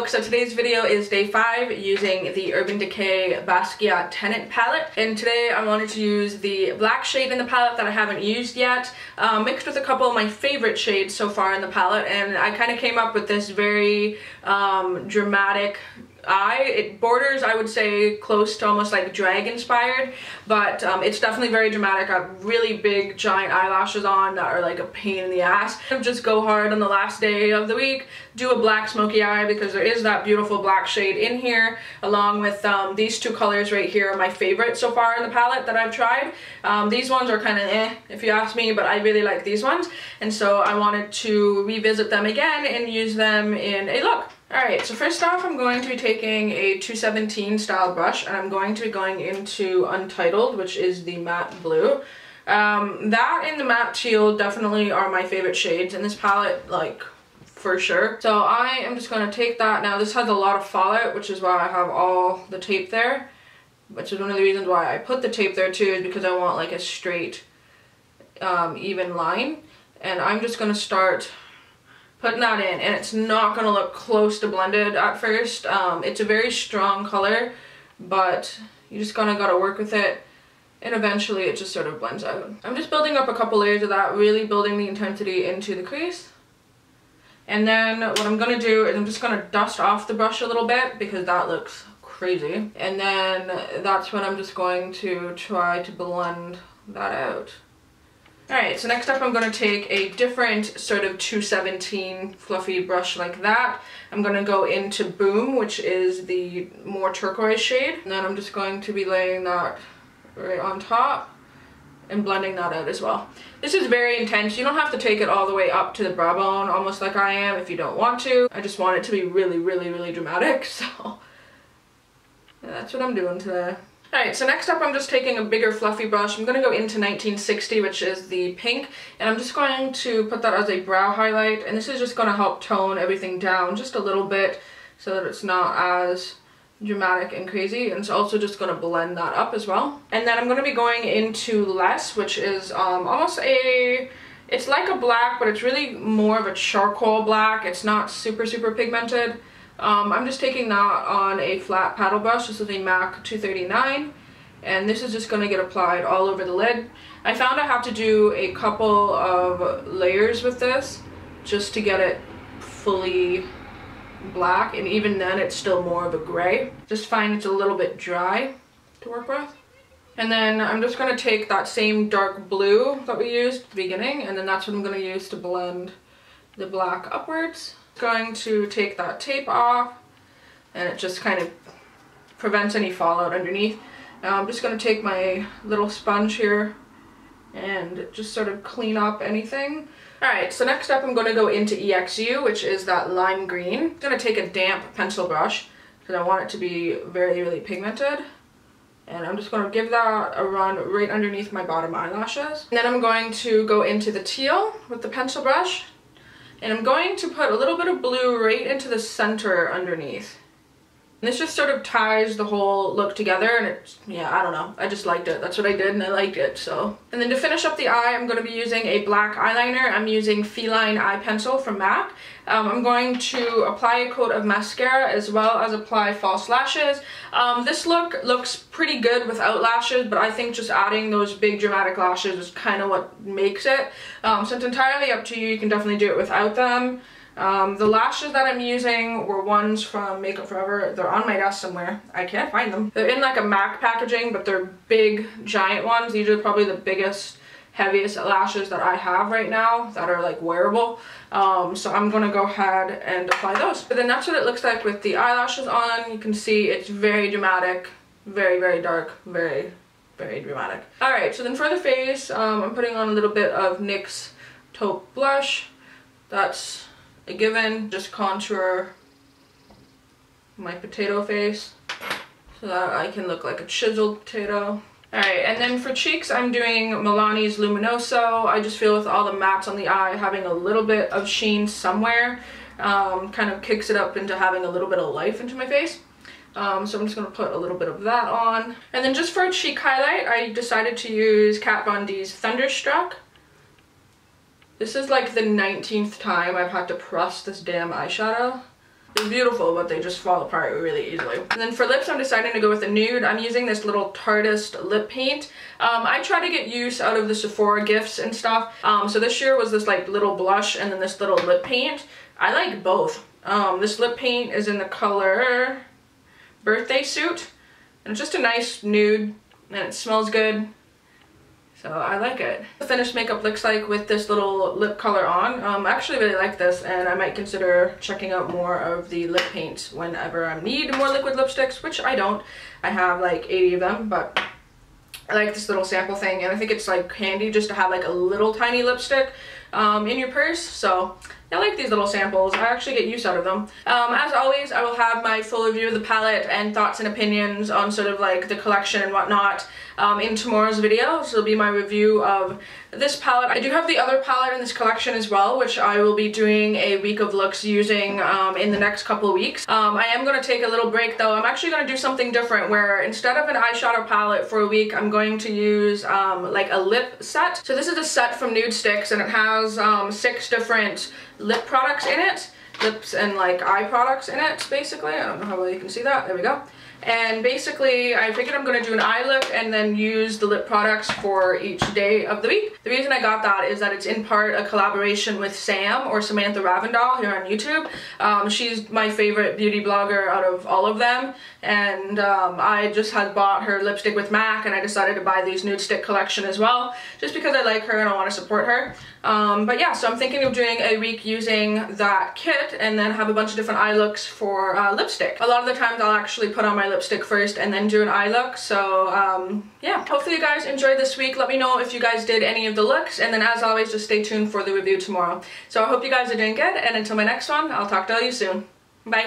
look. So today's video is day 5 using the Urban Decay Basquiat Tenant palette, and today I wanted to use the black shade in the palette that I haven't used yet, mixed with a couple of my favorite shades so far in the palette, and I kind of came up with this very dramatic eye. It borders, I would say, close to almost like drag inspired, but it's definitely very dramatic. I have really big giant eyelashes on that are like a pain in the ass. Just go hard on the last day of the week, do a black smoky eye because there is that beautiful black shade in here, along with these two colors right here are my favorite so far in the palette that I've tried. These ones are kind of if you ask me, but I really like these ones, and so I wanted to revisit them again and use them in a look. Alright, so first off I'm going to be taking a 217 style brush, and I'm going to be going into Untitled, which is the matte blue. That and the matte teal definitely are my favorite shades in this palette, like, for sure. So I am just going to take that. Now this has a lot of fallout, which is why I have all the tape there, which is one of the reasons why I put the tape there too, is because I want like a straight, even line. And I'm just going to start putting that in, and it's not going to look close to blended at first. It's a very strong color, but you just kind of got to work with it, and eventually it just sort of blends out. I'm just building up a couple layers of that, really building the intensity into the crease. And then what I'm going to do is I'm just going to dust off the brush a little bit because that looks crazy. And then that's when I'm just going to try to blend that out. Alright, so next up I'm going to take a different sort of 217 fluffy brush like that. I'm going to go into Boom, which is the more turquoise shade. And then I'm just going to be laying that right on top and blending that out as well. This is very intense. You don't have to take it all the way up to the brow bone, almost like I am, if you don't want to. I just want it to be really, really, really dramatic, so yeah, that's what I'm doing today. Alright, so next up I'm just taking a bigger fluffy brush. I'm going to go into 1960, which is the pink, and I'm just going to put that as a brow highlight, and this is just going to help tone everything down just a little bit so that it's not as dramatic and crazy, and it's also just going to blend that up as well. And then I'm going to be going into Less, which is almost it's like a black, but it's really more of a charcoal black. It's not super pigmented. I'm just taking that on a flat paddle brush. This is a MAC 239, and this is just going to get applied all over the lid. I found I have to do a couple of layers with this just to get it fully black, and even then it's still more of a gray. Just find it's a little bit dry to work with. And then I'm just going to take that same dark blue that we used at the beginning, and then that's what I'm going to use to blend the black upwards. Going to take that tape off, and it just kind of prevents any fallout underneath. Now I'm just going to take my little sponge here and just sort of clean up anything. Alright, so next up I'm going to go into EXU, which is that lime green. I'm going to take a damp pencil brush because I want it to be very, really pigmented. And I'm just going to give that a run right underneath my bottom eyelashes. And then I'm going to go into the teal with the pencil brush. And I'm going to put a little bit of blue right into the center underneath. And this just sort of ties the whole look together, and it's, yeah, I don't know. I just liked it. That's what I did, and I liked it, so. And then to finish up the eye, I'm going to be using a black eyeliner. I'm using Feline Eye Pencil from MAC. I'm going to apply a coat of mascara as well as apply false lashes. This look looks pretty good without lashes, but I think just adding those big dramatic lashes is kind of what makes it. So it's entirely up to you. You can definitely do it without them. The lashes that I'm using were ones from Makeup Forever. They're on my desk somewhere. I can't find them. They're in like a MAC packaging, but they're big, giant ones. These are probably the biggest, heaviest lashes that I have right now that are like wearable. So I'm going to go ahead and apply those. But then that's what it looks like with the eyelashes on. You can see it's very dramatic, very, very dark, very, very dramatic. Alright, so then for the face, I'm putting on a little bit of NYX Taupe Blush. That's a given. Just contour my potato face so that I can look like a chiseled potato. Alright, and then for cheeks I'm doing Milani's Luminoso. I just feel with all the mattes on the eye, having a little bit of sheen somewhere kind of kicks it up into having a little bit of life into my face. So I'm just going to put a little bit of that on. And then just for a cheek highlight, I decided to use Kat Von D's Thunderstruck. This is like the 19th time I've had to press this damn eyeshadow. They're beautiful, but they just fall apart really easily. And then for lips, I'm deciding to go with a nude. I'm using this little TARTE lip paint. I try to get use out of the Sephora gifts and stuff. So this year was this like little blush and then this little lip paint. I like both. This lip paint is in the color Birthday Suit. And it's just a nice nude and it smells good. So I like it. The finished makeup looks like with this little lip color on. I actually really like this and I might consider checking out more of the lip paints whenever I need more liquid lipsticks, which I don't. I have like 80 of them, but I like this little sample thing and I think it's like handy just to have like a little tiny lipstick in your purse. So I like these little samples. I actually get use out of them. As always, I will have my full review of the palette and thoughts and opinions on sort of like the collection and whatnot in tomorrow's video. So it'll be my review of this palette. I do have the other palette in this collection as well, which I will be doing a week of looks using in the next couple of weeks. I am going to take a little break though. I'm actually going to do something different where instead of an eyeshadow palette for a week, I'm going to use like a lip set. So this is a set from Nude Sticks and it has 6 different lip products in it. Lips and like eye products in it, basically. I don't know how well you can see that. There we go. And basically, I figured I'm going to do an eye look and then use the lip products for each day of the week. The reason I got that is that it's in part a collaboration with Sam or Samantha Ravndal here on YouTube. She's my favorite beauty blogger out of all of them. And I just had bought her lipstick with MAC and I decided to buy these nude stick collection as well. Just because I like her and I want to support her. But yeah, so I'm thinking of doing a week using that kit and then have a bunch of different eye looks for lipstick. A lot of the times I'll actually put on my lipstick first and then do an eye look. So yeah, hopefully you guys enjoyed this week. Let me know if you guys did any of the looks, and then as always, just stay tuned for the review tomorrow. So I hope you guys are doing good, and until my next one, I'll talk to all you soon. Bye.